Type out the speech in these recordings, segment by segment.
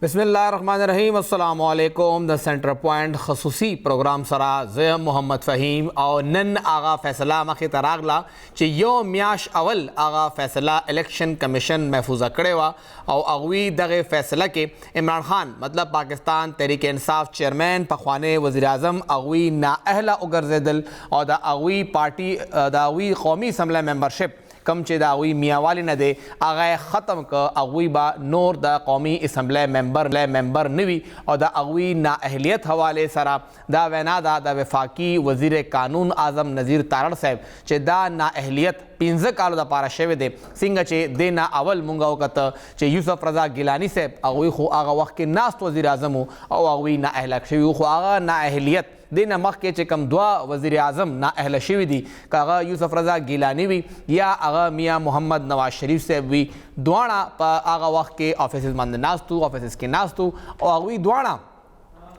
بسم اللہ الرحمن الرحیم. السلام علیکم. د سینٹر پوائنٹ خصوصی پروگرام سره زه محمد فهیم او نن آغا فیصله مخې ته راغله چې یو میاش اول آغا فیصله الیکشن کمیشن محفوظه کړې وه او هغوی دغه فیصله کې عمران خان مطلب پاکستان تحریک انصاف چیئرمین پخوانی وزیر اعظم هغوی نااهله وګرځېدل او د هغوی پارټي د هغوی قومي اسمبلی ممبرشپ کم چې د هغوی میاوالی نه دی هغه ختم که هغوی به نور د قومي اسمبلی ممبر نه وي او د هغوی نااهلیت حوالې سره دا وینا ده د وفاقي وزیر قانون اعظم نذیر تارړ صاحب چې دا نااهلیت 15 کالو دپاره شوی دی څنګه چې دې نه اول مونږ وکته چې یوسف رضا ګیلاني صاحب هغوی خو هغه وخت کې ناست وزیر اعظم او هغوی نااهله شوي خو هغه نااهلیت دې نه مخکې چې کوم دوه وزیر اعظم نااهله شوي دي که هغه یوسف رضا ګیلاني وي یا هغه میاں محمد نواز شریف صاحب وي دواړه په هغه وخت کې آفیسز باندې ناست وو آفیسز کې ناست وو او هغوی دواړه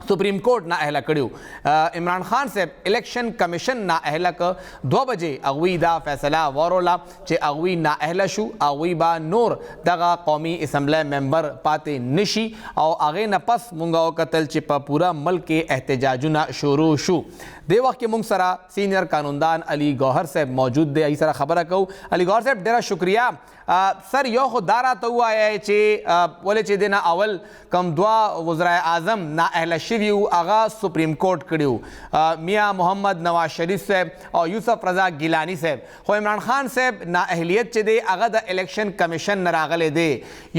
سپریم کورٹ نااهله کړي عمران خان صاحب الیکشن کمیشن نااهله که 2 بجې هغوی دا فیصله وروله چې هغوی نااهله شو هغوی به نور دغه قومي اسمبلی ممبر پاتې نشي او هغې نه پس مونږ وکتل چې په پوره ملک کې احتجاجونه شروع شو. دې وخت کې مونږ سره سینئر قانوندان علي ګوهر صاحب موجود دی ای سره خبره کوو. علي ګوهر صاحب ډیره شکریه. سر یو خو دا راته ووایئ چې ولې چې دې نه اول کم دوه وزرای اعظم نااهله شوي وو هغه سپریم کورټ کړي وو میاں محمد نواز شریف صاحب او یوسف رضا ګیلاني صاحب خو عمران خان صاحب نااهلیت چې دی هغه د الیکشن کمیشن نه راغلی دی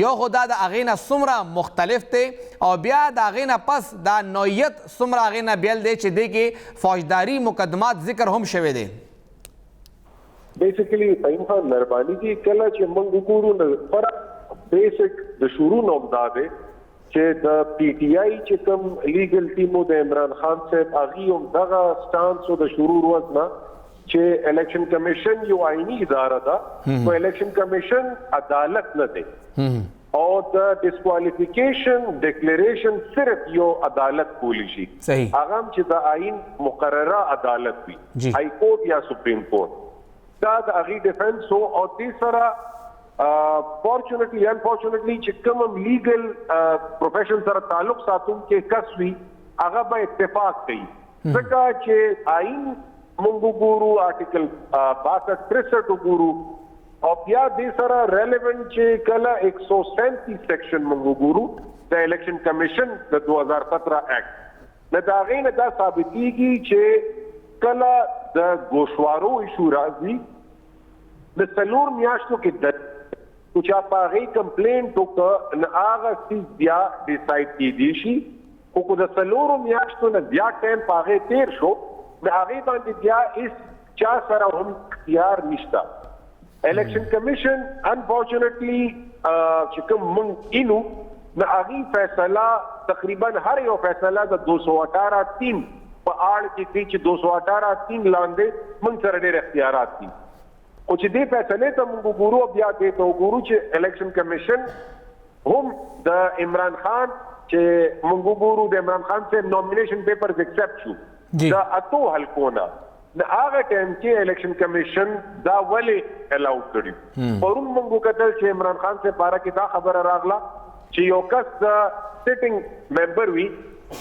یو خو دا د هغې نه څومره مختلف دی او بیا د هغې نه پس دا نوعیت څومره هغې نه بیل دی چې دې کې فوجداري مقدمات ذکر هم شوی دی. بیسیکلی فهیم خان مهرباني دي کله چې موږ وګورو نو فرق بیسیک د شروع نه دا دی چې د پی ټی آی چې کوم لیګل ټیمو د عمران خان صاحب هغوی هم دغه سټانس د شروع ورځ نه چې الیکشن کمیشن یو آئینی اداره ده خو الیکشن کمیشن عدالت نه دی او د ډسکوالیفیکیشن ډیکلیریشن صرف یو عدالت کولی شي هغه هم چې د آئین مقرره عدالت وي هائی کورټ یا سپریم کورټ دا د هغې ډیفنس هو او دې سره فارچونیټلی انفارچونیټلی چې کوم هم لیګل پروفیشن سره تعلق ساتونکی کس وي هغه به اتفاق کوي ځکه چې آئین موږ وګورو آرټیکل 62-63 وګورو او بیا دې سره ریلیونټ چې کله 137 سیکشن موږ وګورو د الیکشن کمیشن د 2017 ایکټ نه د هغې نه دا ثابتېږي چې کله د ګوشوارو ایشو راځي د 4 میاشتو کې د چې په هغې کمپلینټ وکړه نه هغه څیز بیا ډیسایډ کیدی شي خو که د 4 میاشتو نه بیا ټایم په هغې تیر شو د هغې باندې بیا هېڅ چا سره هم اختیار نشته. الیکشن کمیشن انفارچونیټلی چې کوم موږ اینو د هغې فیصله تقریبا هر یو فیصله د 218(3) په اړه کې دی چې 218(3) لاندې موږ سره ډېر اختیارات دي خو چې دې فیصلې ته موږ وګورو بیا دې ته وګورو چې الیکشن کمیشن هم د عمران خان چې موږ وګورو د عمران خان صاحب نومینیشن پیپرز ایکسپټ شو د 8 حلقو نه د هغه ټایم کې الیکشن کمیشن دا ولې الاو کړي پرون موږ وکتل چې عمران خان صاحب باره کې دا خبره راغله چې یو کس د سیټینګ ممبر وي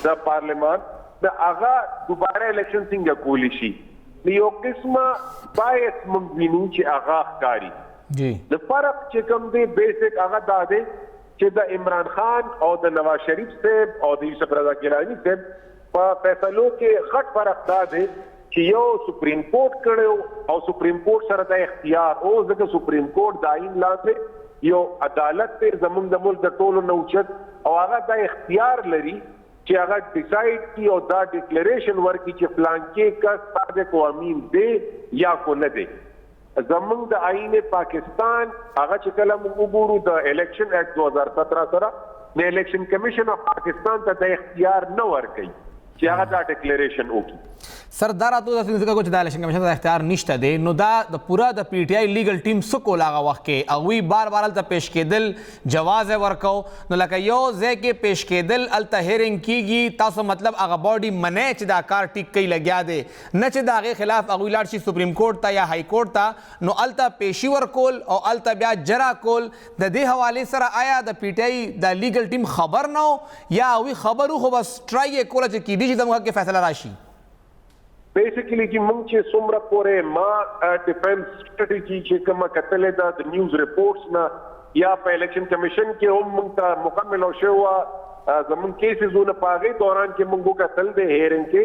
د پارلیمان د هغه دوباره الیکشن څنګه کولی شي یو قسمه باید موږ وینو چې هغه ښکاري د فرق چې کوم دی بیسک هغه دا دی چې د عمران خان او د نواز شریف صاحب او د یوسف رضا ګیلاني صاحب په فیصلو کې غټ فرق دا دی چې یو سپریم کورټ کړی او سپریم کورټ سره د اختیار او ځکه سپریم کورټ د آئین لاندې یو عدالت دی زموږ د ملک د ټولو نه اوچت او هغه دا اختیار لري چې هغه ډیسایډ کی او دا ډیکلیریشن ورکړي چې فلانکې کس صادق او امین دی یا کو نه دی. زموږ د آئین پاکستان هغه چې کله موږ وګورو د الیکشن ایکټ 2017 سره د الیکشن کمیشن اف پاکستان ته د اختیار نه ورکوي چې هغه دا ډیکلیریشن وکړي. سر دا راتو د ځکه چې د الیکشن کمیشن ته اختیار نشته دی نو دا د پوره د پی ټی آی لیګل ټیم څه کول هغه وخت کې هغوی بار بار هلته پیش کېدل جواز یې ورکو نو لکه یو ځای کې پیش کېدل هلته هیرنګ کېږي تاسو مطلب هغه باډي منی چې دا کار ټیک کوي لګیا دی نه چې د هغې خلاف هغوی لاړ شي سپریم کورټ ته یا های کورټ ته نو هلته پیشي ورکول او هلته بیا جرا کول د دې حوالې سره آیا د پی ټی آی د لیګل ټیم خبر نه یا هغوی خبر و خو بس ټرای یې کوله چې کیدای شي زموږ کې فیصله راشي بیسیکلی چې موږ چې څومره پورې ما ډیفنس سټریټجي چې کومه کتلې ده د نیوز ریپورټس نه یا په الیکشن کمیشن کې هم موږ ته مکمل او شوه زموږ کیسزونه په هغې دوران کې موږ وکتل د هیرنګ کې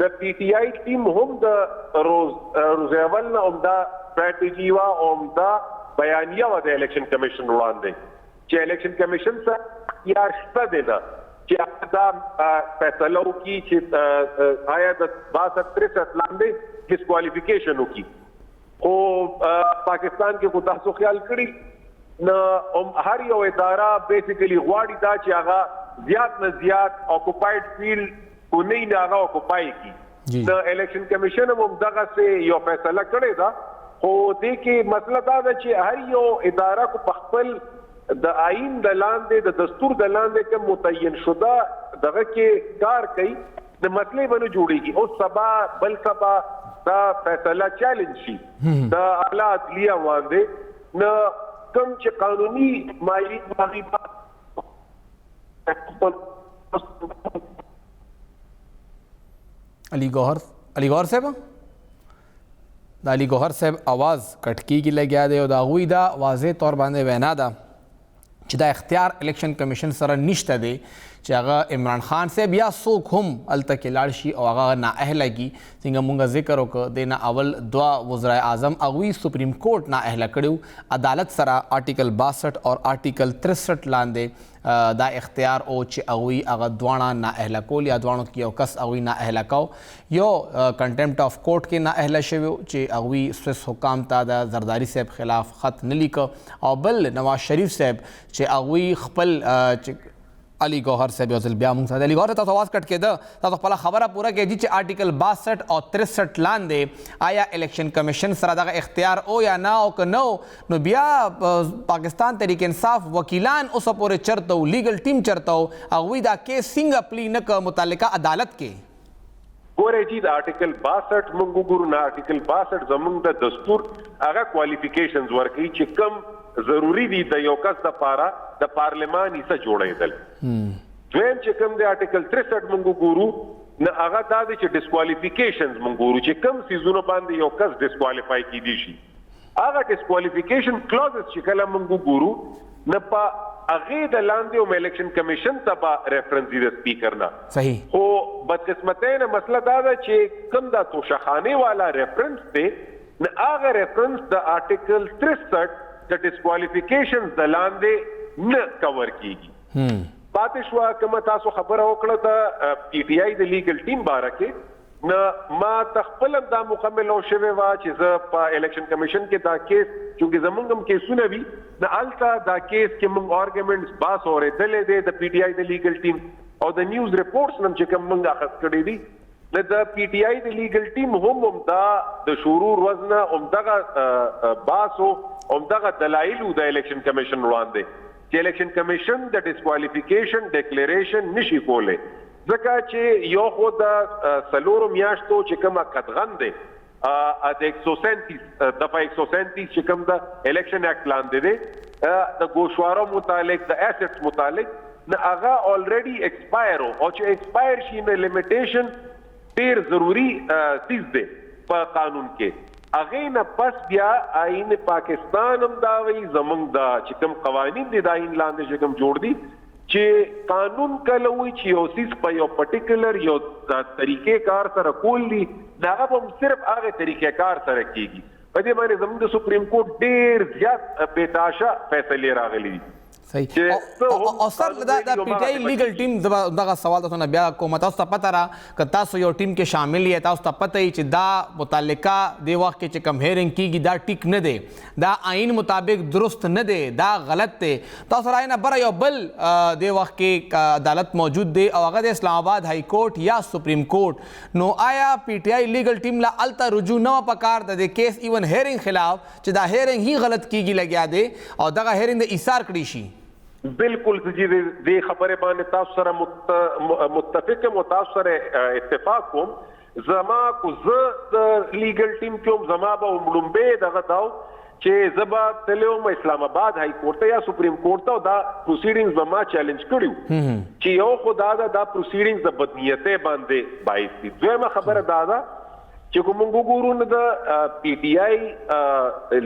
د پی ټی آی ټیم هم د روز اول نه عمده سټریټجي وه عمده بیانیه وه د الیکشن کمیشن وړاندې چې الیکشن کمیشن سره یا شته دی نه چې دا فیصله وکړي چې آیا د 62-63 لاندې ډسکوالیفیکیشن وکړي خو پاکستان کې خو تاسو خیال کړي نه هر یو اداره بیسیکلی غواړي دا چې هغه زیات نه زیات اکوپاید فیلډ کو نه هغه اکوپای کړي د الیکشن کمیشن هم دغسې یو فیصله کړې ده خو دې کې مسله دا ده چې هر یو اداره کو په خپل د آئین د لاندې د دستور د لاندې کوم متعین شده دغه کې کار کوي د مسلې به نه جوړېږي اوس سبا بل سبا دا فیصله چیلنج شي د اعلی عدلیه باندې نه کوم چې قانوني مالی علی گوهر صاحب د علی گوهر صاحب आवाज کټ کیږي لګیا دی او د هغوی دا واضح طور باندې وینا ده چې دا اختیار الیکشن کمیشن سره نشته دی چې هغه عمران خان صاحب یا څوک هم هلته کې لاړ شي او هغه نااهله کي څنګه مونږ ذکر وکړو د نه اول دوه وزرای اعظم هغوی سپریم کورټ نااهله کړي عدالت سره آرټیکل 62 او آرټیکل 63 لاندې دا اختیار او چې هغوی هغه دواړه نااهله کول یا دواړو کې یو کس هغوی نااهله کو یو کنټمپټ آف کورټ کې نااهله شوی چې هغوی سویس حکام ته د زرداری صاحب خلاف خط نه لیکه او بل نواز شریف صاحب چې هغوی خپل علی گوهر صاحب یو ځل بیا موږ سره علی گوهر ته تاسو آواز کټ کېده تاسو خپله خبره پوره کړئ چې آرټیکل 62 او 63 لاندې آیا الیکشن کمیشن سره دغه اختیار او یا نه او که نه نو بیا پاکستان تحریک انصاف وکیلان اوسه پورې چرته و لیګل ټیم چرته و هغوی دا کیس څنګه پلی نه که متعلقه عدالت کې ګورئ جی د آرټیکل 62 موږ وګورو نه آرټیکل 62 زموږ د دستور هغه کوالیفیکیشنز ورکوي چې کم ضروری دي د یو کس دپاره د پارلمان حصه جوړېدل دویم چې کوم د آرټیکل 63 موږ وګورو نه هغه دا دی چې ډسکوالیفیکیشنز موږ ګورو چې کوم څیزونو باندې یو کس ډسکوالیفای کیدی شي هغه ډسکوالیفیکیشن کلوزز چې کله موږ وګورو نه په هغې د لاندې هم الیکشن کمیشن ته به ریفرنس دي د سپیکر نه صحیح خو بدقسمتۍ نه مسله دا ده چې کوم دا توشخانې والا ریفرنس دی نه هغه ریفرنس د آرټیکل 63 د ډسکوالیفیکیشنز د لاندې نه کور کیږي پاتې شوه کومه تاسو خبره وکړه د پی ټی آی د لیګل ټیم باره کې نه ما تخپل دا مکمل او شوی وا چې زه په الیکشن کمیشن کې دا کیس چونکې زمونږ هم کیسونه وي نه هلته دا کیس کې موږ آرګومنټس باس اورېدلی دی د پی ټی آی د لیګل ټیم او د نیوز ریپورټس هم چې کوم موږ اخذ کړي دي نه د پی ټی آی د لیګل ټیم هم دا د شروع ورځ نه همدغه باس او همدغه دلایلو د الیکشن کمیشن وړاندې چې الیکشن کمیشن د ډسکوالیفیکیشن ډیکلیریشن نشي کولی ځکه چې یو خو د څلورو میاشتو چې کومه قدغن دی د 137 دفعه 137 چې کوم د الیکشن اکټ لاندې دی د ګوشوارو متعلق د اسټس متعلق نه هغه الریډي ایکسپایر او چې ایکسپایر شي نه لیمیټیشن ډیر ضروری چیز دی په قانون کې هغې نه پس بیا آئین پاکستان هم دا وایي زموږ دا چې کوم قوانین دي د آئین لاندې چې کوم جوړ دي چې قانون کله وایي چې یو څیز په یو پرټیکولر یو طریقې کار سره کول دي د هغه به هم صرف هغې طریقې کار سره کیږي په دې باندې زموږ د سپریم کورټ ډېر زیات بېتاشه فیصلې راغلي دي صحیح او سر دا پی ټی آی لیګل ټیم دغه سوال تاسو بیا کوم تاسو ته پته را که تاسو یو ټیم کې شامل یې تاسو ته پته چې دا متعلقه دی وخت کې چې کم هیرنګ کیږي دا ټیک نه دی دا آئین مطابق درست نه دی دا غلط دی تاسو رای نه بره یو بل دی وخت کې عدالت موجود دی او هغه د اسلام آباد های کورټ یا سپریم کورټ نو آیا پی ټی آی لیګل ټیم لا الته رجوع نه پکار د کیس ایون هیرنګ خلاف چې دا هیرنګ هی غلط کیږي لګیا دی او دغه هیرنګ د ایثار کړی شي بالکل جی دې خبره باندې تاسو سره متفق یم تاسو سره اتفاق کوم زما کو زه د لیګل ټیم کوم زما به ومړمبه دغه داو چې زبا تلوم اسلام آباد های کورټ یا سپریم کورټ ته دا پروسیډینګز به ما چیلنج کړیو چې یو خدا دا پروسیډینګز د بدنیته باندې باعث دي دویمه خبره دا چې کوم ګورو نه د پی ټی آی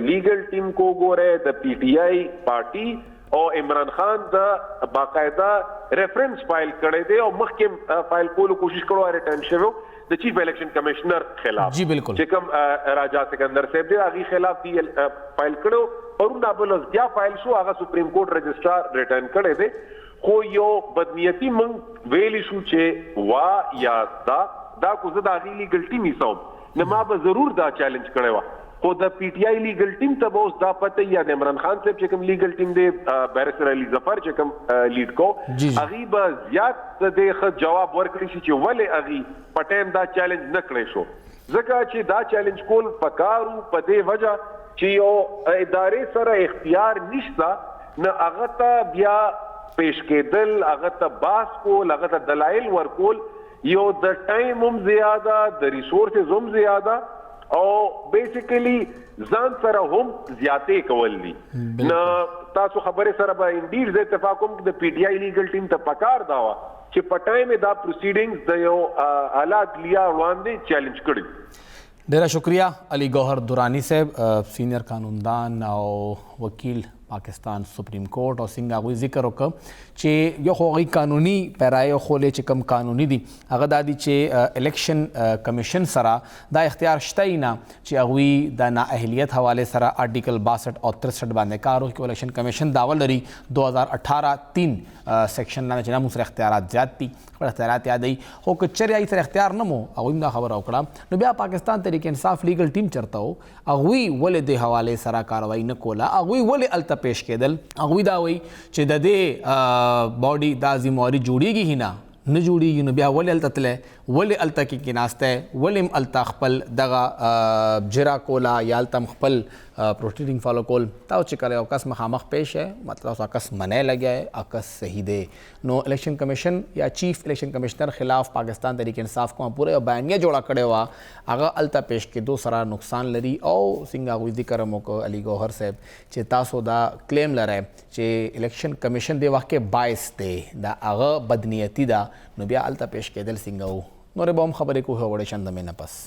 لیګل ټیم کو ګوره د پی ټی آی پارټي او عمران خان د باقاعده ریفرنس فایل کړی دی او مخکې فایل کولو کوشش کړو ریټرن شوی د چیف الیکشن کمشنر خلاف جی بالکل چې کوم راجا سکندر صاحب دی هغه خلاف دی فایل کړو پرون دا بل بیا فایل شو هغه سپریم کورټ رجسٹرار ریټرن کړی دی خو یو بدنیتی مونږ ویلی شو چې وا یا دا کو زه د هغې لیګل ټیم حساب نه ما به ضرور دا چیلنج کړی وه خو د پی ټی آی لیګل ټیم ته به اوس دا پته یا د عمران خان صاحب چې کوم لیګل ټیم دی بیرسټر علي ظفر چې کوم لیډ کو هغې به زیات د دې ښه جواب ورکړی شي چې ولې هغې په ټایم دا چیلنج نه کړی شو ځکه چې دا چیلنج کول پکارو په دې وجه چې یو ادارې سره اختیار نشته نه هغه ته بیا پیش کېدل هغه ته بحث کول هغه ته دلایل ورکول یو د ټایم هم زیاده د ریسورسز هم زیاده او بیسیکلی ځان سره هم زیاتې کول دي نه تاسو خبره سره به انډیر زه اتفاق کوم د پی ټی آی لیګل ټیم ته پکار دا وه چې په ټایم دا پروسیډینګز د یو حالات لیا وړاندې چیلنج کړي ډیره شکریہ علی گوهر دورانی صاحب سینئر قانوندان او وکیل پاکستان سپریم کورټ او څنګه هغوی ذکر وکړه چې یو خو هغوی قانوني پیرایو خولې چې کوم قانوني دي هغه دا دي چې الیکشن کمیشن سره دا اختیار شته یې نه چې هغوی د نااهلیت حوالې سره آرټیکل 62 او 63 باندې کار وکړي الیکشن کمیشن داوا لري 2018-3 سیکشن لاندې چې نه موږ سره اختیارات زیات دي خپل اختیارات یادوي خو که چېرې هغوی سره اختیار نه مو هغوی هم دا خبره وکړه نو بیا پاکستان تحریک انصاف لیګل ټیم چېرته و هغوی ولې دې حوالې سره کاروایي نه کوله هغوی ولې الته پیش کېدل هغوی دا وایي چې د دې باډي دا ذمواري جوړیږي نه جوړیږي نو بیا ولې الته تللی ولې الته کې کېناستی ولې هم الته خپل دغه جرا کوله یا الته هم خپل پروسیډینګ فالو کول تا چې کله یو کس مخامخ پیش ہے مطلب اوس کس منع لګیا ہے اکس صحیح دی نو الیکشن کمیشن یا چیف الیکشن کمشنر خلاف پاکستان تحریک انصاف کومه پوره یو بیانیه جوړه کړې وه هغه الته پیش کېدو سره نقصان لري او څنګه هغوی ذکر هم وکړو علي ګوهر صاحب چې تاسو دا کلیم لرئ چې الیکشن کمیشن دې وخت کې باعث دی دا هغه بدنیتي ده نو بیا الته پیش کېدل څنګه و نورې به هم خبرې کوو وړې چندمې نه پس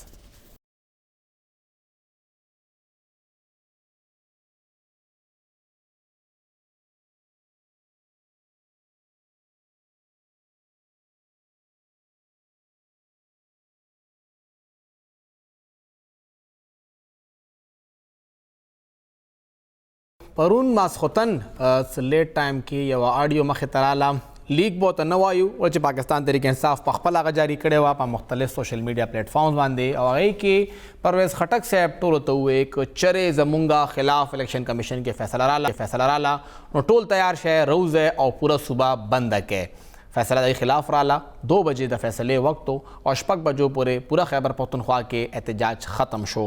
پرون ماسخوتن لیټ ټایم کې یو آډیو مخې ته راله لیک به ورته نه وایو چې پاکستان تحریک انصاف په خپل هغه جاري کړې وه په مختلف سوشل میډیا پلیټ فارمز باندې او هغې کې پرویز خټک صاحب ټولو ته وویې که چرې زمونږ خلاف الیکشن کمیشن کې فیصله راله نو ټول تیار شئ روزئ او پوره صوبه بنده کړئ فیصله د خلاف راله 2 بجې د فیصلې وخت او 6 بجو پورې پوره خیبر پختونخوا کې احتجاج ختم شو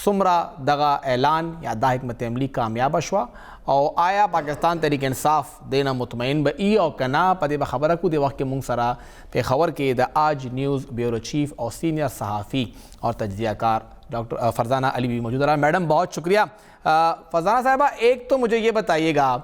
څومره دغه اعلان یا دا حکمت عملی کامیابه شوه او آیا پاکستان تحریک انصاف دینا مطمئن به ای او که نه په دې به خبره کو د وخت کې مونږ سره پېښور کې د آج نیوز بیورو چیف اور سینئر صحافی اور تجزیہ کار ڈاکٹر فرزانہ علی بھی موجود رہا میڈم بہت شکریہ فرزانہ صاحبہ ایک تو مجھے یہ بتائیے گا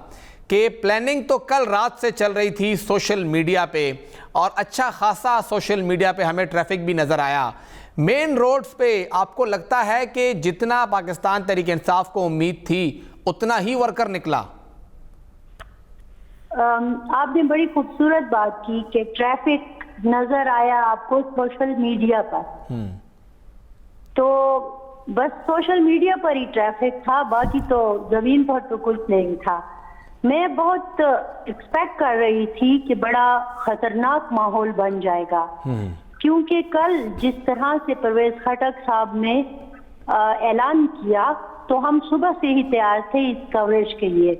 کہ پلاننگ تو کل رات سے چل رہی تھی سوشل میڈیا پہ اور اچھا خاصا سوشل میڈیا پہ ہمیں ٹریفک بھی نظر آیا مین روڈز پہ آپ کو لگتا ہے کہ جتنا پاکستان تحریک انصاف کو امید تھی اتنا ہی ورکر نکلا آپ نے بڑی خوبصورت بات کی کہ ٹریفک نظر آیا آپ کو سوشل میڈیا پر تو بس سوشل میڈیا پر ہی ٹریفک تھا باقی تو زمین پر تو کچھ نہیں تھا میں بہت ایکسپیکٹ کر رہی تھی کہ بڑا خطرناک ماحول بن جائے گا، کیونکہ کل جس طرح سے پرویز خٹک صاحب نے اعلان کیا تو ہم صبح سے ہی تیار تھے اس کوریج کے لیے،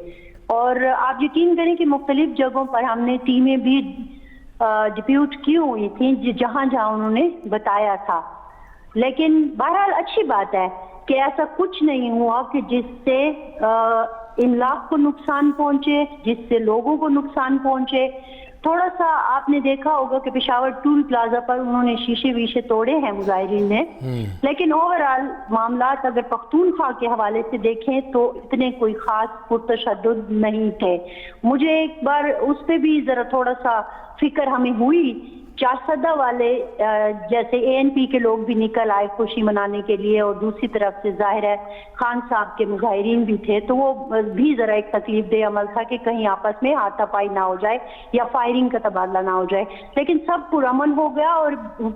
اور آپ یقین کریں کہ مختلف جگہوں پر ہم نے ٹیمیں بھی ڈپیوٹ کی ہوئی تھیں جہاں جہاں انہوں نے بتایا تھا، لیکن بہرحال اچھی بات ہے کہ ایسا کچھ نہیں ہوا کہ جس سے املاک کو نقصان پہنچے، جس سے لوگوں کو نقصان پہنچے۔ تھوڑا سا آپ نے دیکھا ہوگا کہ پشاور ٹول پلازا پر انہوں نے شیشے ویشے توڑے ہیں مظاہرین نے، لیکن اوورآل معاملات اگر پختونخوا کے حوالے سے دیکھیں تو اتنے کوئی خاص پرتشدد نہیں تھے۔ مجھے ایک بار اس پہ بھی ذرا تھوڑا سا فکر ہمیں ہوئی، چارسدہ والے جیسے ANP کے لوگ بھی نکل آئے خوشی منانے کے لیے، اور دوسری طرف سے ظاہر ہے خان صاحب کے مظاہرین بھی تھے، تو وہ بھی ذرا ایک تکلیف دہ عمل تھا کہ کہیں آپس میں ہاتھا پائی نہ ہو جائے یا فائرنگ کا تبادلہ نہ ہو جائے، لیکن سب پرامن ہو گیا، اور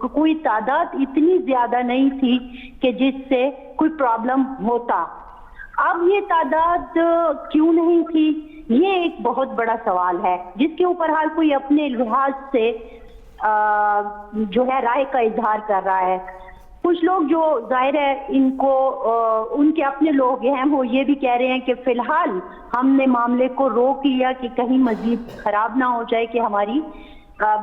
کوئی تعداد اتنی زیادہ نہیں تھی کہ جس سے کوئی پرابلم ہوتا۔ اب یہ تعداد کیوں نہیں تھی، یہ ایک بہت بڑا سوال ہے جس کے اوپر ہر کوئی اپنے لحاظ سے جو ہے رائے کا اظہار کر رہا ہے۔ کچھ لوگ جو ظاہر ہے ان کو ان کے اپنے لوگ ہیں وہ یہ بھی کہہ رہے ہیں کہ فی الحال ہم نے معاملے کو روک لیا کہ کہیں مزید خراب نہ ہو جائے، کہ ہماری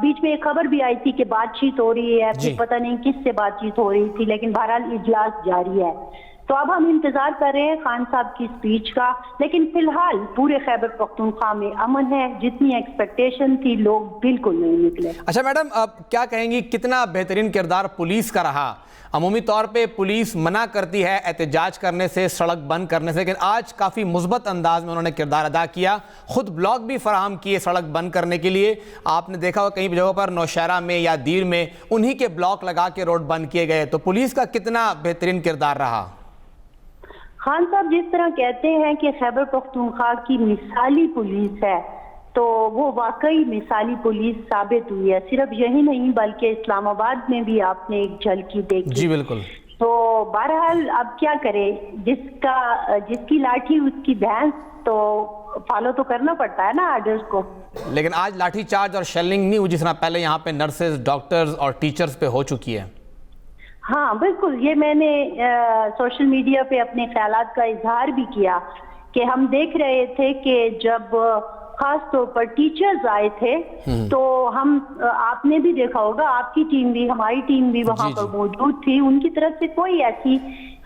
بیچ میں ایک خبر بھی آئی تھی کہ بات چیت ہو رہی ہے، پھر پتہ نہیں کس سے بات چیت ہو رہی تھی، لیکن بہرحال اجلاس جاری ہے۔ تو اب ہم انتظار کر رہے ہیں خان صاحب کی سپیچ کا، لیکن فی الحال پورے خیبر پختونخوا میں امن ہے، جتنی ایکسپیکٹیشن تھی لوگ بالکل نہیں نکلے۔ اچھا میڈم، اب کیا کہیں گی کتنا بہترین کردار پولیس کا رہا؟ عمومی طور پہ پولیس منع کرتی ہے احتجاج کرنے سے، سڑک بند کرنے سے، لیکن آج کافی مثبت انداز میں انہوں نے کردار ادا کیا، خود بلاک بھی فراہم کیے سڑک بند کرنے کے لیے۔ آپ نے دیکھا ہوگا کئی جگہوں پر نوشہرہ میں یا دیر میں انہی کے بلاک لگا کے روڈ بند کیے گئے، تو پولیس کا کتنا بہترین کردار رہا؟ خان صاحب جس طرح کہتے ہیں کہ خیبر پختونخوا کی مثالی پولیس ہے، تو وہ واقعی مثالی پولیس ثابت ہوئی ہے۔ صرف یہی نہیں بلکہ اسلام آباد میں بھی آپ نے ایک جھلکی دیکھی۔ جی بالکل۔ تو بہرحال اب کیا کرے، جس کی لاٹھی اس کی بھینس، تو فالو تو کرنا پڑتا ہے نا آرڈرز کو۔ لیکن آج لاٹھی چارج اور شیلنگ نہیں ہوئی جس طرح پہلے یہاں پہ نرسز، ڈاکٹرز اور ٹیچرز پہ ہو چکی ہے۔ ہاں بالکل، یہ میں نے سوشل میڈیا پہ اپنے خیالات کا اظہار بھی کیا کہ ہم دیکھ رہے تھے کہ جب خاص طور پر ٹیچرز آئے تھے تو ہم، آپ نے بھی دیکھا ہوگا، آپ کی ٹیم بھی، ہماری ٹیم بھی وہاں پر موجود تھی، ان کی طرف سے کوئی ایسی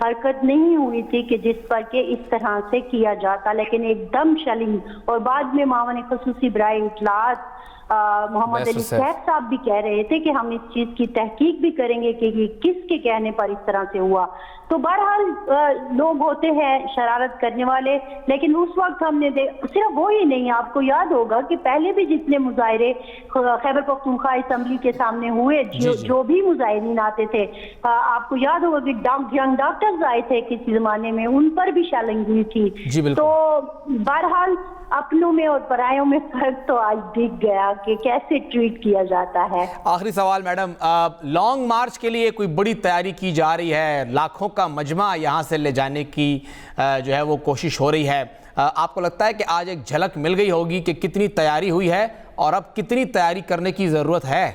حرکت نہیں ہوئی تھی کہ جس پر کہ اس طرح سے کیا جاتا، لیکن ایک دم شیلنگ، اور بعد میں معاون خصوصی برائے اطلاعات محمد علی سیف صاحب بھی کہہ رہے تھے کہ ہم اس چیز کی تحقیق بھی کریں گے کہ یہ کس کے کہنے پر اس طرح سے ہوا۔ تو بہرحال لوگ ہوتے ہیں شرارت کرنے والے، لیکن اس وقت ہم نے صرف وہی نہیں، آپ کو یاد ہوگا کہ پہلے بھی جتنے مظاہرے خیبر پختونخوا اسمبلی کے سامنے ہوئے، جو بھی مظاہرین آتے تھے، آپ کو یاد ہوگا کہ ینگ ڈاکٹرز آئے تھے کسی زمانے میں، ان پر بھی شیلنگ ہوئی تھی۔ تو بہرحال اپنوں میں اور پرایوں میں فرق تو آج دکھ گیا کہ کیسے ٹریٹ کیا جاتا ہے۔ آخری سوال میڈم، لانگ مارچ کے لیے کوئی بڑی تیاری کی جا رہی ہے، لاکھوں کا مجمع یہاں سے لے جانے کی جو ہے وہ کوشش ہو رہی ہے، آپ کو لگتا ہے کہ آج ایک جھلک مل گئی ہوگی کہ کتنی تیاری ہوئی ہے اور اب کتنی تیاری کرنے کی ضرورت ہے؟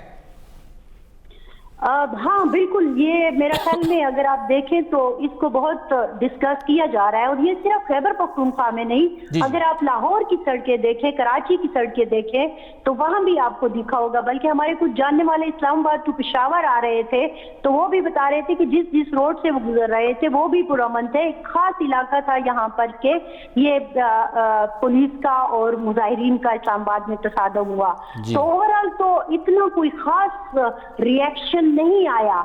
ہاں بالکل، یہ میرا خیال میں اگر آپ دیکھیں تو اس کو بہت ڈسکس کیا جا رہا ہے، اور یہ صرف خیبر پختونخوا میں نہیں، اگر آپ لاہور کی سڑکیں دیکھیں، کراچی کی سڑکیں دیکھیں تو وہاں بھی آپ کو دکھا ہوگا، بلکہ ہمارے کچھ جاننے والے اسلام آباد ٹو پشاور آ رہے تھے تو وہ بھی بتا رہے تھے کہ جس روڈ سے وہ گزر رہے تھے وہ بھی پرامن تھے۔ ایک خاص علاقہ تھا یہاں پر کہ یہ پولیس کا اور مظاہرین کا اسلام آباد میں تصادم ہوا، تو اوورآل تو اتنا کوئی خاص ریئیکشن نہیں آیا۔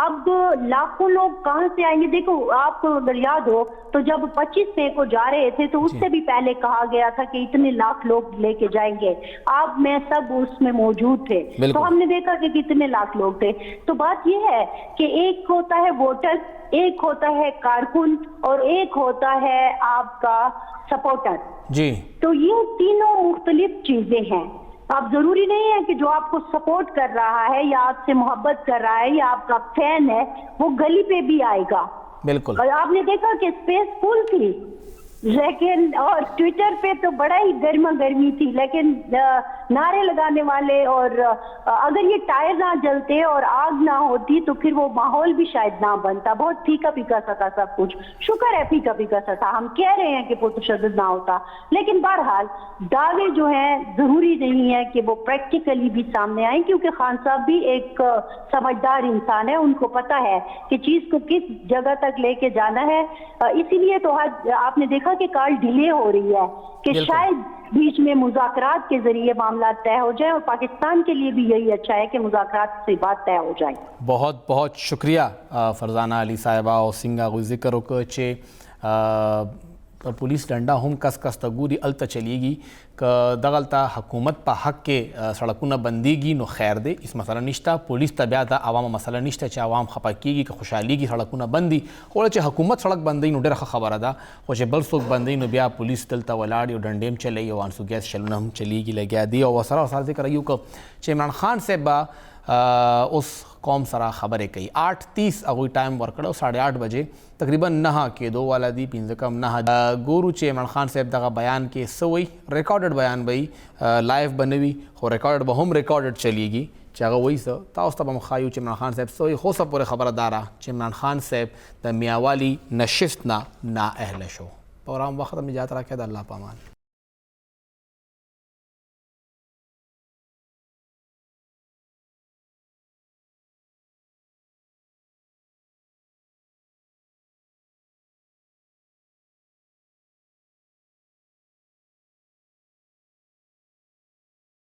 اب لاکھوں لوگ کہاں سے آئیں گے؟ دیکھو آپ کو اگر یاد ہو تو جب 25 مئی کو جا رہے تھے تو اس سے بھی پہلے کہا گیا تھا کہ اتنے لاکھ لوگ لے کے جائیں گے، آپ میں سب اس میں موجود تھے، تو ہم نے دیکھا کہ کتنے لاکھ لوگ تھے۔ تو بات یہ ہے کہ ایک ہوتا ہے ووٹر، ایک ہوتا ہے کارکن، اور ایک ہوتا ہے آپ کا سپورٹر۔ تو یہ تینوں مختلف چیزیں ہیں۔ اب ضروری نہیں ہے کہ جو آپ کو سپورٹ کر رہا ہے یا آپ سے محبت کر رہا ہے یا آپ کا فین ہے وہ گلی پہ بھی آئے گا۔ بالکل، اور آپ نے دیکھا کہ اسپیس فل تھی، لیکن اور ٹویٹر پہ تو بڑا ہی گرما گرمی تھی، لیکن نعرے لگانے والے، اور اگر یہ ٹائر نہ جلتے اور آگ نہ ہوتی تو پھر وہ ماحول بھی شاید نہ بنتا. بہت پھیکا پھیکا سا تھا سب کچھ. شکر ہے پھیکا پھیکا سا تھا. ہم کہہ رہے ہیں کہ پرتشدد نہ ہوتا، لیکن بہرحال دعوے جو ہیں ضروری نہیں ہے کہ وہ پریکٹیکلی بھی سامنے آئیں، کیونکہ خان صاحب بھی ایک سمجھدار انسان ہے. ان کو پتہ ہے کہ چیز کو کس جگہ تک لے کے جانا ہے. اسی لیے تو آپ نے دیکھا کہ کال ڈیلے ہو رہی ہے کہ شاید بیچ میں مذاکرات کے ذریعے معاملات طے ہو جائیں، اور پاکستان کے لیے بھی یہی اچھا ہے کہ مذاکرات سے بات طے ہو جائیں. بہت بہت شکریہ فرزانہ علی صاحبہ او سنگا غوی ذکر وکړه چې پولیس ډنډه هم کس کس ته ګوري الته چلیږي که دغلته حکومت په حق کې سړکونه بندیږي نو خیر دی، هیڅ مسله نشته. پولیس ته بیا د عوامو مسله نشته چې عوام خفه کیږي که خوشحالیږي سړکونه بندي، خو چې حکومت سړک بندوي نو ډېره ښه خبره ده، خو چې بل څوک بندوي نو بیا پولیس دلته ولاړ یو ډنډې هم چلوي او آنسو ګیس شلونه هم چلیږي لګیا دي. او ورسره ذکر یو که چې عمران خان صاحب به اوس قوم سره خبرې کوي. 8:30 هغوی ټایم ورکړی او 8:30 بجې تقریبا 9 کېدو والا دي، 15 کم 9. ګورو چې عمران خان صاحب دغه بیان کې څه وایي. ریکارډډ بیان به وي، لایف به نه وي، خو ریکارډ به هم ریکارډډ چلیږي چې هغه وایي څه. تاسو ته به هم ښایو چې عمران خان صاحب څه وایي. خو څه پورې خبره دا ده چې عمران خان صاحب د میاوالي نشست نه نااهله شو. پروګرام وخت ته اجازت راکړئ. د الله په امان.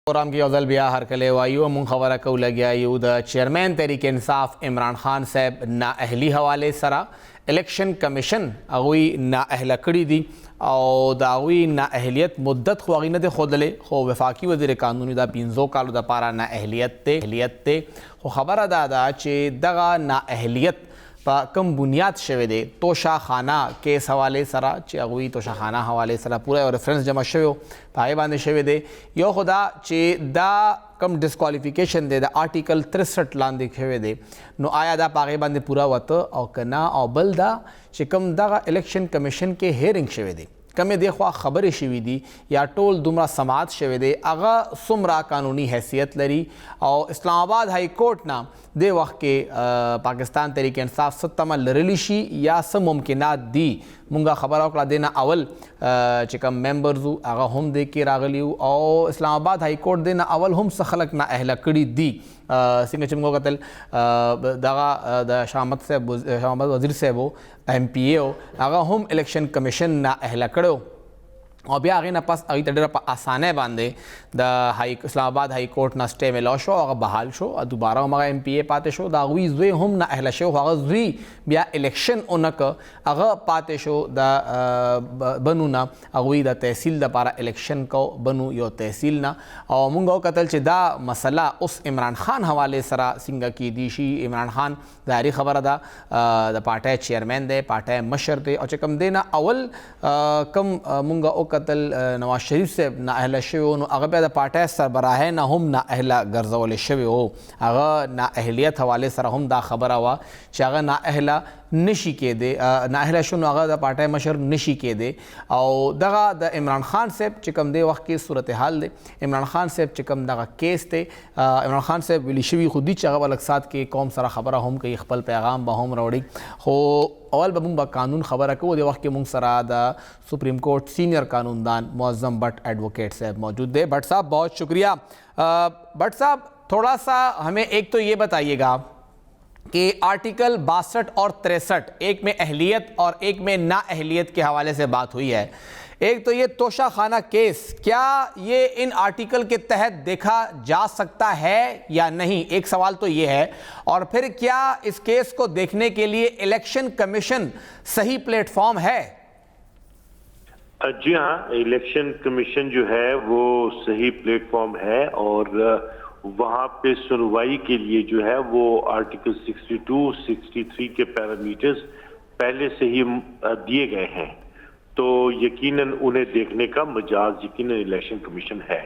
پروگرام کې یو ځل بیا هرکلی وایو، مونږ خبره کوو لګیا یو د چیئرمین تحریک انصاف عمران خان صاحب نااهلي حوالې سره. الیکشن کمیشن هغوی نااهله کړي دي او د هغوی نااهلیت مدت خو هغوی نه دی ښودلی، خو وفاقي وزیر قانون دا 15 کالو دپاره نااهلیت دی. خو خبره دا ده چې دغه نااهلیت په کوم بنیاد شوی دی. توشا خانه کیس حوالې سره چې هغوی توشا خانه حوالې سره پوره یو ریفرنس جمع شوی و، په هغې باندې شوی دی. یو خو دا چې دا کم ډسکوالیفیکیشن دی د آرټیکل 63 لاندې شوی دی، نو آیا دا په هغې باندې پوره وته او که نه. او بل دا چې کوم دغه الیکشن کمیشن کې هیرنګ شوی دی، کمې دې خوا خبرې شوي دي یا ټول دومره سماعت شوی دی، هغه څومره قانوني حیثیت لري. او اسلام آباد های کورټ نه دې وخت کې پاکستان تحریک انصاف څه تمه لرلی شي یا څه ممکنات دي. مونږه خبره وکړه دې نه اول چې کوم ممبرز وو هغه هم دې کې راغلي وو، او اسلام آباد های کورټ دې نه اول هم څه خلک نااهله کړي دي. څنګه چې موږ وکتل دغه د شاه محمد وزیر صاحب MP هغه هم الیکشن کمیشن نااهله کړی او بیا هغې نه پس هغوی ته ډېره په اسانۍ باندې د اسلام آباد های کورټ نه سټې میلاو شو، هغه بحال شو، دوباره هم هغه MPA پاتې شو. د هغوی زوی هم نااهله شو، هغه زوی بیا الیکشن ونه که، هغه پاتې شو د بنو نه. هغوی د تحصیل دپاره الیکشن کو بنو یو تحصیل نه. او مونږ وکتل چې دا مسله اوس عمران خان حوالې سره څنګه کیدی شي. عمران خان ظاهري خبره ده د پارټۍ چیئرمین دی، پارټۍ مشر دی، او چې کوم دی نه اول کوم مونږ قتل نواز شریف صاحب نااهله شوی و، نو هغه بیا د پارټۍ سربراهۍ نه هم نااهله ګرځولی شوی و. هغه نااهلیت حوالې سره هم دا خبره وه چې هغه نااهله نشي کېدی، نااهله شو نو هغه د پارټۍ مشر نشي کېدی. او دغه د عمران خان صاحب چې کوم دی وخت کې صورتحال دی، عمران خان صاحب چې کوم دغه کیس دی، عمران خان صاحب ویلي شوي خو دي چې هغه به لږ سات کې قوم سره خبره هم کوي، خپل پیغام به هم راوړي. خو اول به مونږ به قانون خبره کوو. د وخت کې مونږ سره د سپریم کورٹ سینئر قانوندان معظم بٹ ایڈوکیٹ صاحب موجود تھے. بٹ صاحب بہت شکریہ. بٹ صاحب تھوڑا سا ہمیں ایک تو یہ بتائیے گا کہ آرٹیکل 62 اور 63 ایک میں اہلیت اور ایک میں نااہلیت کے حوالے سے بات ہوئی ہے. ایک تو یہ توشا خانہ کیس کیا یہ ان آرٹیکل کے تحت دیکھا جا سکتا ہے یا نہیں، ایک سوال تو یہ ہے. اور پھر کیا اس کیس کو دیکھنے کے لیے الیکشن کمیشن صحیح پلیٹ فارم ہے؟ جی ہاں، الیکشن کمیشن جو ہے وہ صحیح پلیٹ فارم ہے، اور وہاں پہ سنوائی کے لیے جو ہے وہ آرٹیکل 62 63 کے پیرامیٹرز پہلے سے ہی دیے گئے ہیں، تو یقیناً انہیں دیکھنے کا مجاز یقیناً الیکشن کمیشن ہے.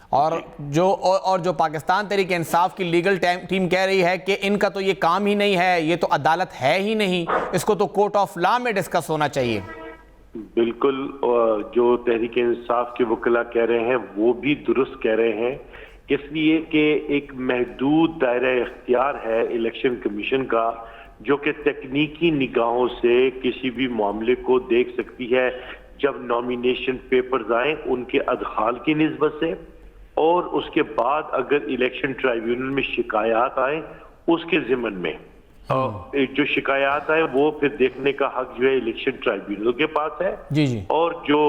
اور جو پاکستان تحریک انصاف کی لیگل ٹیم کہہ رہی ہے کہ ان کا تو یہ کام ہی نہیں ہے، یہ تو عدالت ہے ہی نہیں، اس کو تو کورٹ آف لا میں ڈسکس ہونا چاہیے. بالکل جو تحریک انصاف کے وکلاء کہہ رہے ہیں وہ بھی درست کہہ رہے ہیں، اس لیے کہ ایک محدود دائرہ اختیار ہے الیکشن کمیشن کا جو کہ تکنیکی نگاہوں سے کسی بھی معاملے کو دیکھ سکتی ہے جب نامینیشن پیپرز آئیں ان کے ادخال کی نسبت سے، اور اس کے بعد اگر الیکشن ٹرائیبیونل میں شکایات آئیں اس کے ضمن میں جو شکایات آئے وہ پھر دیکھنے کا حق جو ہے الیکشن ٹرائیبیونل کے پاس ہے، اور جو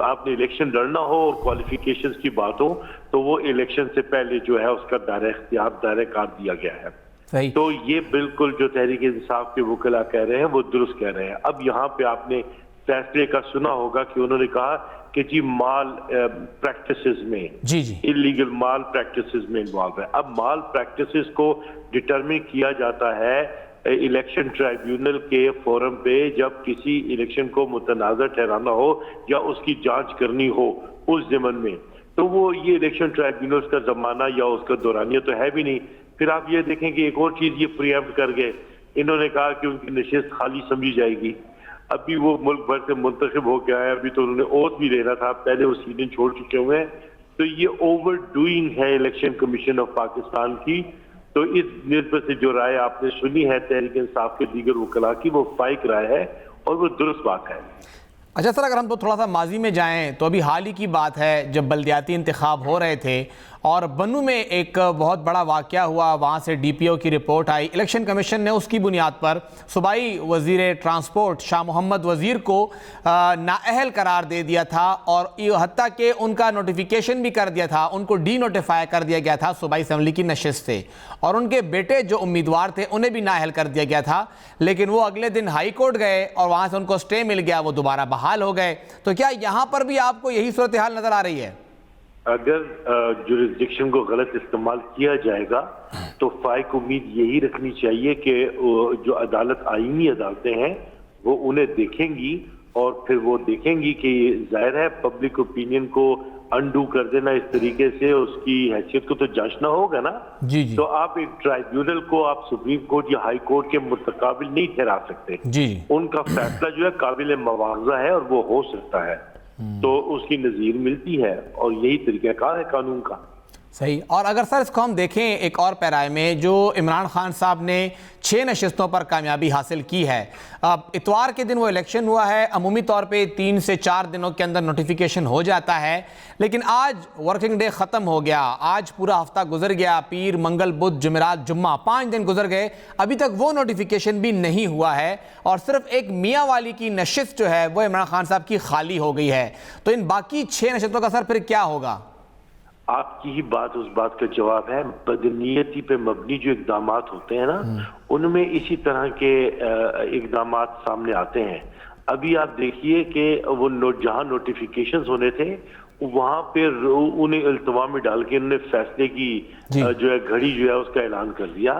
آپ نے الیکشن لڑنا ہو اور کوالیفیکیشنز کی بات ہو تو وہ الیکشن سے پہلے جو ہے اس کا دائرہ اختیار دائرہ کار دیا گیا ہے۔ تو یہ بالکل جو تحریک انصاف کے وکلاء کہہ رہے ہیں وہ درست کہہ رہے ہیں۔ اب یہاں پہ آپ نے فیصلے کا سنا ہوگا کہ انہوں نے کہا کہ جی مال پریکٹسز میں اللیگل مال پریکٹسز میں انوالو ہے۔ اب مال پریکٹسز کو ڈٹرمن کیا جاتا ہے الیکشن ٹرائیبیونل کے فورم پہ جب کسی الیکشن کو متنازع ٹھہرانا ہو یا اس کی جانچ کرنی ہو اس ضمن میں، تو وہ یہ الیکشن ٹرائیبیونل کا زمانہ یا اس کا دورانیہ تو ہے بھی نہیں۔ پھر آپ یہ دیکھیں کہ ایک اور چیز یہ پریمپٹ کر گئے، انہوں نے کہا کہ ان کی نشست خالی سمجھی جائے گی۔ ابھی وہ ملک بھر سے منتخب ہو کے آئے، ابھی تو انہوں نے اوتھ بھی لینا تھا، پہلے وہ سیٹیں چھوڑ چکے ہوئے ہیں۔ تو یہ اوور ڈوئنگ ہے الیکشن کمیشن آف پاکستان کی۔ تو اس نسبت سے جو رائے آپ نے سنی ہے تحریک انصاف کے دیگر وکلاء کی وہ فائق رائے ہے اور وہ درست بات ہے۔ اچھا سر، اگر ہم تو تھوڑا سا ماضی میں جائیں تو ابھی حال ہی کی بات ہے جب بلدیاتی انتخاب ہو رہے تھے اور بنو میں ایک بہت بڑا واقعہ ہوا، وہاں سے ڈی پی او کی رپورٹ آئی، الیکشن کمیشن نے اس کی بنیاد پر صوبائی وزیر ٹرانسپورٹ شاہ محمد وزیر کو نااہل قرار دے دیا تھا، اور حتیٰ کہ ان کا نوٹیفیکیشن بھی کر دیا تھا، ان کو ڈی نوٹیفائی کر دیا گیا تھا صوبائی اسمبلی کی نشست سے، اور ان کے بیٹے جو امیدوار تھے انہیں بھی نااہل کر دیا گیا تھا، لیکن وہ اگلے دن ہائی کورٹ گئے اور وہاں سے ان کو سٹے مل گیا، وہ دوبارہ بحال ہو گئے۔ تو کیا یہاں پر بھی آپ کو یہی صورتحال نظر آ رہی ہے؟ اگر جوریسڈکشن کو غلط استعمال کیا جائے گا تو فائق امید یہی رکھنی چاہیے کہ جو عدالت آئینی عدالتیں ہیں وہ انہیں دیکھیں گی، اور پھر وہ دیکھیں گی کہ ظاہر ہے پبلک اوپینین کو انڈو کر دینا اس طریقے سے اس کی حیثیت کو تو جانچنا ہوگا نا۔ تو آپ ایک ٹرائیبیونل کو آپ سپریم کورٹ یا ہائی کورٹ کے متقابل نہیں ٹھہرا سکتے۔ ان کا فیصلہ جو ہے قابل مواخذہ ہے اور وہ ہو سکتا ہے، تو اس کی نظیر ملتی ہے، اور یہی طریقہ کار ہے قانون کا۔ صحیح۔ اور اگر سر اس کو ہم دیکھیں ایک اور پیرائے میں، جو عمران خان صاحب نے 6 نشستوں پر کامیابی حاصل کی ہے، اب اتوار کے دن وہ الیکشن ہوا ہے، عمومی طور پہ 3 سے 4 دنوں کے اندر نوٹیفیکیشن ہو جاتا ہے، لیکن آج ورکنگ ڈے ختم ہو گیا، آج پورا ہفتہ گزر گیا، پیر منگل بدھ جمعرات جمعہ 5 دن گزر گئے، ابھی تک وہ نوٹیفیکیشن بھی نہیں ہوا ہے، اور صرف ایک میاں والی کی نشست جو ہے وہ عمران خان صاحب کی خالی ہو گئی ہے۔ تو ان باقی 6 نشستوں کا سر پھر کیا ہوگا؟ آپ کی ہی بات اس بات کا جواب ہے، بدنیتی پہ مبنی جو اقدامات ہوتے ہیں نا ان میں اسی طرح کے اقدامات سامنے آتے ہیں۔ ابھی آپ دیکھیے کہ وہ جہاں نوٹیفیکیشنز ہونے تھے وہاں پہ انہیں التوا میں ڈال کے انہوں نے فیصلے کی جو ہے گھڑی جو ہے اس کا اعلان کر دیا۔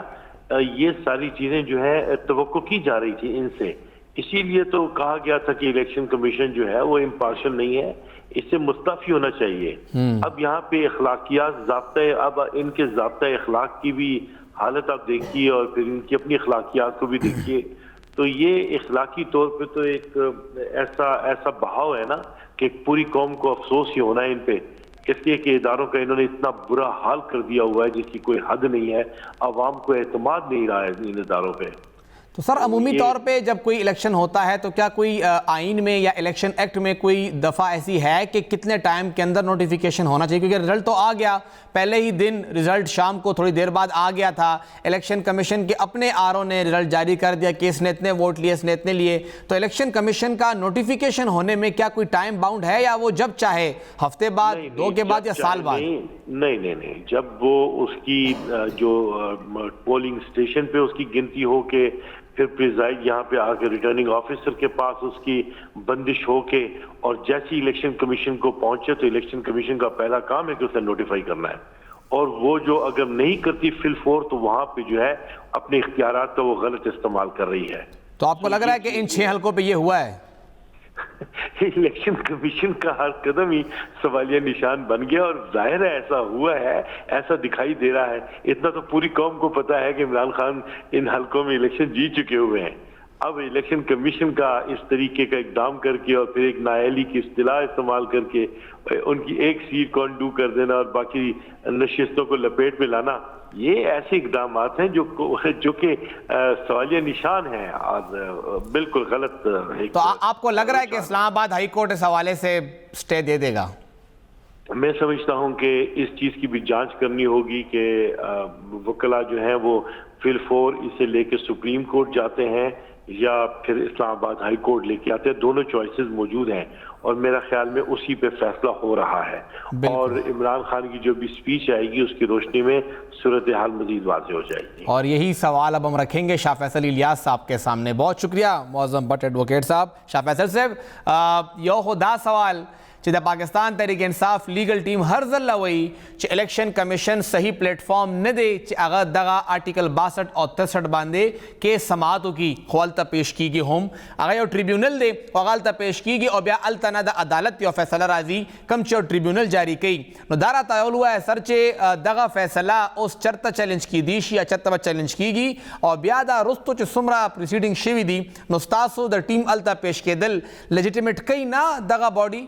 یہ ساری چیزیں جو ہے توقع کی جا رہی تھی ان سے، اسی لیے تو کہا گیا تھا کہ الیکشن کمیشن جو ہے وہ امپارشل نہیں ہے، اس سے مستعفی ہونا چاہیے۔ اب یہاں پہ اخلاقیات اب ان کے ضابطہ اخلاق کی بھی حالت آپ دیکھیے اور پھر ان کی اپنی اخلاقیات کو بھی دیکھیے، تو یہ اخلاقی طور پہ تو ایک ایسا بہاؤ ہے نا کہ پوری قوم کو افسوس ہی ہونا ہے ان پہ، اس لیے کہ اداروں کا انہوں نے اتنا برا حال کر دیا ہوا ہے جس کی کوئی حد نہیں ہے، عوام کو اعتماد نہیں رہا ہے ان اداروں پہ۔ تو سر عمومی طور پہ جب کوئی الیکشن ہوتا ہے تو کیا کوئی آئین میں یا الیکشن ایکٹ میں کوئی دفعہ ایسی ہے کہ کتنے ٹائم کے اندر نوٹیفیکیشن ہونا چاہیے؟ کیونکہ رزلٹ تو آ گیا پہلے ہی دن، رزلٹ شام کو تھوڑی دیر بعد آ گیا تھا، الیکشن کمیشن کے اپنے آر او نے رزلٹ جاری کر دیا کہ اس نے اتنے ووٹ لیے، اس نے اتنے لیے، تو الیکشن کمیشن کا نوٹیفیکیشن ہونے میں کیا کوئی ٹائم باؤنڈ ہے یا وہ جب چاہے ہفتے بعد، 2 کے بعد یا سال بعد؟ نہیں، جب وہ اس کی جو پولنگ اسٹیشن پہ اس کی گنتی ہو کے پھر پریزائڈ یہاں پہ آ کے ریٹرننگ آفیسر کے پاس اس کی بندش ہو کے اور جیسی الیکشن کمیشن کو پہنچے تو الیکشن کمیشن کا پہلا کام ہے کہ اسے نوٹیفائی کرنا ہے، اور وہ جو اگر نہیں کرتی فل فور تو وہاں پہ جو ہے اپنے اختیارات کا وہ غلط استعمال کر رہی ہے۔ تو آپ کو لگ رہا ہے کہ ان 6 حلقوں پہ یہ ہوا ہے؟ الیکشن کمیشن کا ہر قدم ہی سوالیہ نشان بن گیا، اور ظاہر ہے ایسا ہوا ہے، ایسا دکھائی دے رہا ہے۔ اتنا تو پوری قوم کو پتا ہے کہ عمران خان ان حلقوں میں الیکشن جیت چکے ہوئے ہیں۔ اب الیکشن کمیشن کا اس طریقے کا اقدام کر کے اور پھر ایک نااہلی کی اصطلاح استعمال کر کے ان کی ایک سیٹ کو انڈو کر دینا اور باقی نشستوں کو لپیٹ میں لانا، یہ ایسے اقدامات ہیں جو کہ سوالیہ نشان ہیں اور بالکل غلط. تو آپ کو لگ رہا ہے کہ اسلام آباد ہائی کورٹ اس حوالے سے سٹے دے دے گا؟ میں سمجھتا ہوں کہ اس چیز کی بھی جانچ کرنی ہوگی کہ وکلاء جو ہیں وہ فی الفور اسے لے کے سپریم کورٹ جاتے ہیں یا پھر اسلام آباد ہائی کورٹ لے کے آتے ہیں. دونوں چوائسز موجود ہیں اور میرا خیال میں اسی پہ فیصلہ ہو رہا ہے. اور عمران خان کی جو بھی سپیچ آئے گی اس کی روشنی میں صورتحال مزید واضح ہو جائے گی. اور یہی سوال اب ہم رکھیں گے شاہ فیصل الیاس صاحب کے سامنے. بہت شکریہ معظم بٹ ایڈوکیٹ صاحب. شاہ فیصل صاحب، یو خدا سوال چې د پاکستان تحریک انصاف لیگل ټیم هر ځل وایي چې الیکشن کمیشن صحیح پلیټ فارم نه دی چې هغه دغه آرټیکل 62 او 63 باندې کې سماعتو کی خپلته پیش کیږي، هم هغه یو ټریبیونل دی او هغه پیش کیږي او بیا التنه د عدالت یو فیصله راځي کم چې ټریبیونل جاری کوي. نو دا راته یو وایي سر چې دغه فیصله اوس چرته چیلنج کیدی شي یا چرته چیلنج کیږي او بیا دا رستو چې څومره پریسیډینګ شوی دي نو تاسو د ټیم الته پیش کېدل لیجیټیمیټ کوي نه دغه باډي؟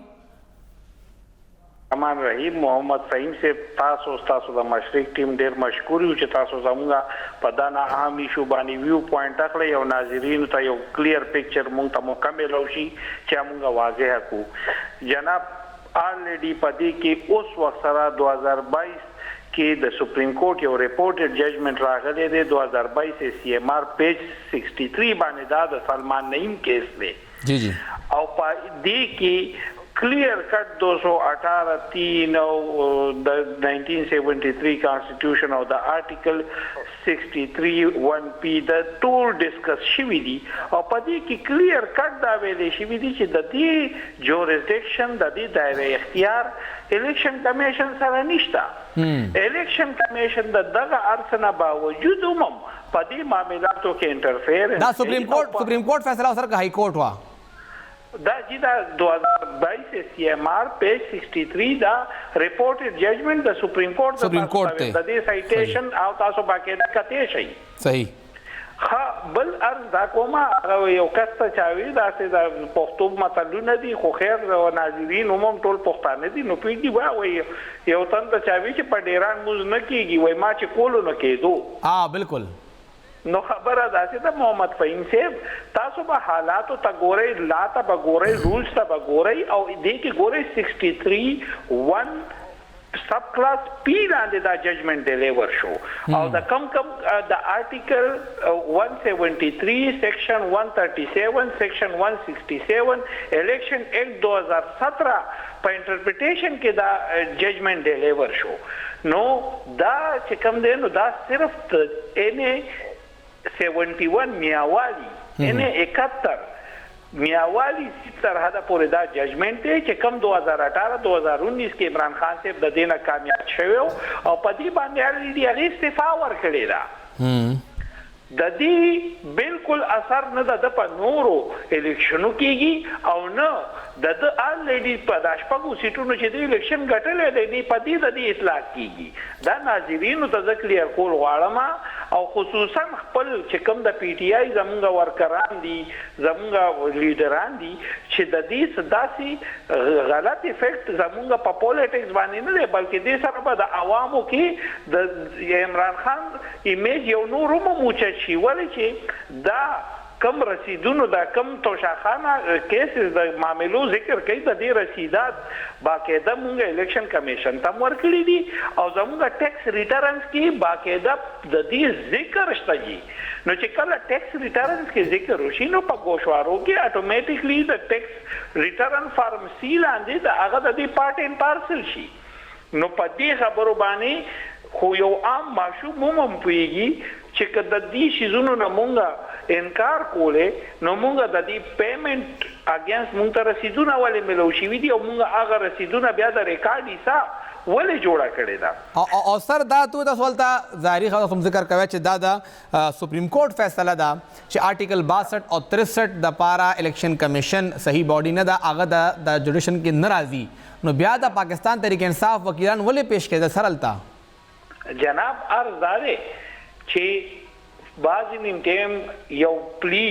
امان رحیم محمد فہیم سے تاسو د مشرق ټیم ډیر مشکور یو چې تاسو زموږه په دانا عام ایشو باندې ویو پوینټ اخلي او ناظرین ته یو کلیر پکچر مونږ ته مکمل وشي چې مونږه واضح کو. جناب آلریډي پدې کې اوس وخت سره 2022 کې د سپریم کورټ یو ریپورټډ ججمنٹ راغلی دی 2022 سی ایم آر پیج 63 باندې دا د سلمان نعیم کیس دی. جی جی. او په دې کې کلیئر کٹ 218(3) او د 1973 کانسټیټیوشن او د آرټیکل 63(1)(p) د ټول ډیسکس شوی دي او په دې کې کلیئر کٹ دا ویلې شوی دي چې د دې جورسډکشن د دې دایره اختیار الیکشن کمیشن سره نشته. الیکشن کمیشن د دغه ارسنه باوجود هم په دې معاملاتو کې انټرفیئر دا سپریم کورټ فیصله سره هائی کورټ وا دا جی دا 2022 سی ایم آر پیج 63 دا ریپورټډ ججمنٹ د سپریم کورټ د دې سایټیشن او تاسو باقاعده کته شي. صحیح. ها بل ارز دا کومه یو کسته چاوي دا چې د پښتو متلونه دي خو خیر او ناظرین عموم ټول پښتانه دي نو پیډي وای یو تن ته چاوي چې په ډیران موز نه کیږي وای ما چې کولو نه کېدو. بالکل. نو خبره دا چې د محمد فهیم صاحب تاسو به حالاتو ته ګورئ، لا ته به ګورئ، رولز ته به ګورئ او دې کې ګورئ 63(1) سب کلاس پی لاندې دا ججمنٹ ډیلیور شو او د کم د آرټیکل 173 سیکشن 137 سیکشن 167 الیکشن ایکٹ 2017 په انټرپریټیشن کې دا ججمنٹ ډیلیور شو. نو دا چې کوم دی نو دا صرف انې 71 میاوالی انہیں 71 میاوالی سرحدہ پورے دا ججمنٹ ہے کہ کم 2018-2019 کے عمران خان سے دا دینا کامیاب شوئے ہو اور پدی باندے آلی اغی استفاع ورکڑے دا دا دی بالکل اثر نہ دا دا پا نورو الیکشنو کی گی او نہ دا دا آل لیڈی پا داشپاگو سیٹونو چی دا الیکشن گٹلے دا دی پا دی دا دی اطلاق کی گی. دا ناظرینو تا دا کلیر کول غارما او خصوصا خپل چې کوم د پی ټی آی زمونږ ورکران دي زمونږ لیډران دي چې د دې صداسي غلط افیکٹ زمونږ په پولیټکس باندې نه دی بلکې دې سره به د عوامو کې د عمران خان ایمیج یو نور هم موچت شي ولې چې دا کم رسیدونو دا کم توشاخانه کیسز د معاملو ذکر کوي د دې رسیدات باقاعده مونږ الیکشن کمیشن ته ورکړي دي او زمونږ ټیکس ریټرنز کې باقاعده د دې ذکر شته دي. نو چې کله ټیکس ریټرنز کې ذکر وشي نو په گوشوارو کې اتوماتیکلی د ټیکس ریټرن فارم سی لاندې د هغه د دې پارت ان پارسل شي. نو په دې خبرو باندې خو یو عام ماشوم هم پوهیږي چې که د دې شیزونو نه مونږه انکار کولې نو مونږه د دې پیمنٹ اگینست مونږ ته رسیدونه ولې ملو شوي دي او مونږه هغه رسیدونه بیا د ریکارډ حساب ولې جوړه کړې ده. او سر دا تو تاسو ولته ظاهري خبره کوم ذکر کوي چې دا د سپریم کورټ فیصله ده چې آرټیکل 62 او 63 د پارا الیکشن کمیشن صحیح باډي نه ده هغه د جوډیشن کې ناراضي نو بیا د پاکستان تحریک انصاف وکیلان ولې پیش کړي سرلتا جناب عرض داره چې بعضی نیم ټیم یو پلی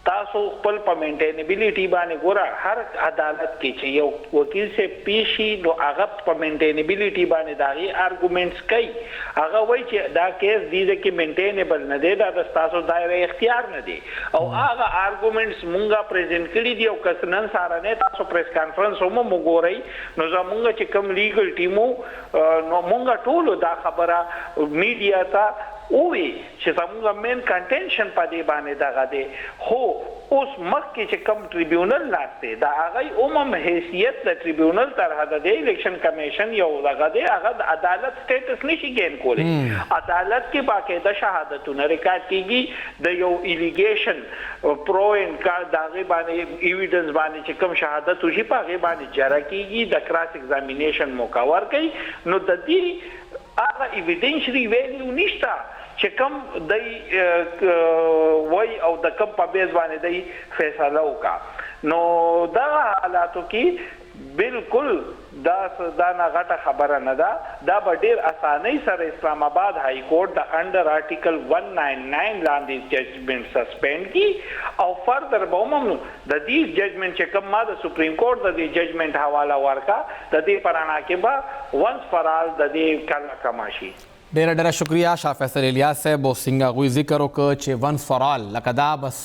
تاسو خپل په مینټینبیلیټي باندې ګوره هر عدالت کې چې یو وکیل سے پیشي نو هغه په مینټینبیلیټي باندې داغي آرګومنټس کوي هغه وایي چې دا کیس دی چې مینټینبل نه دی دا د تاسو دایره اختیار نه دی او هغه آرګومنټس مونږه پریزنټ کړي دي او کسنن سره نه تاسو پریس کانفرنس هم وګورئ نو زمونږ چې کوم لیګل ټیمو نو مونږه ټول دا خبره میډیا ته اوی چې زموږ مین کنټینشن په دې باندې دغه دی خو اوس مخکې چې کوم ټریبیونل ناشته دا هغه حیثیت د ټریبیونل تر حد د الیکشن کمیشن یو دغه دی هغه د عدالت سټیټس نشي ګین کولی عدالت کې باقاعده شهادتونه ریکارډ کیږي د یو الیګیشن پرو ان کا دغه باندې ایویډنس باندې چې کوم شهادت وشي په هغه باندې جره کیږي د کراس ایگزامینیشن موقع ورکړي نو د دې هغه ایویډنشري ویلیو نشته چې کوم د وای او د کوم په بیس باندې د فیصله وکا نو دا حالاتو کې بالکل دا نه غټه خبره نه ده دا به ډیر اسانۍ سره اسلام آباد های کورټ د انډر آرټیکل 199 لاندې ججمنټ سسپینډ کی او فردر به هم د دې ججمنټ چې کوم ما د سپریم کورټ د دې ججمنټ حواله ورکا د دې پرانا کې به ونس فار آل د دې کله کماشي ډیره شکریہ شاه فیصل الیاس صاحب او څنګه غوي ذکر وکړ چې ونس فار آل لکه دا بس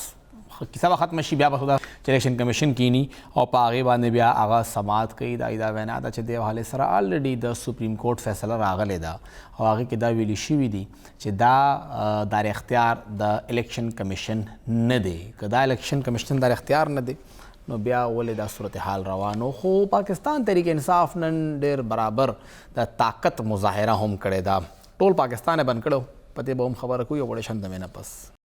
کیسه ختم شي بیا به خدا الیکشن کمیشن کینی او په هغه باندې بیا هغه سماعت کوي دا وینا ده چې د حواله سره الریډي د سپریم کورټ فیصله راغلی ده او هغه کې دا ویلي شوی دي چې دا در اختیار د الیکشن کمیشن نه دی که دا الیکشن کمیشن در اختیار نه دی نو بیا ولې دا صورتحال روانو خو پاکستان تحریک انصاف نن ډېر برابر د طاقت مظاهره هم کړې ده ټول پاکستان یې بند کړو په دې به هم خبره کوي او وړې شند مې نه پس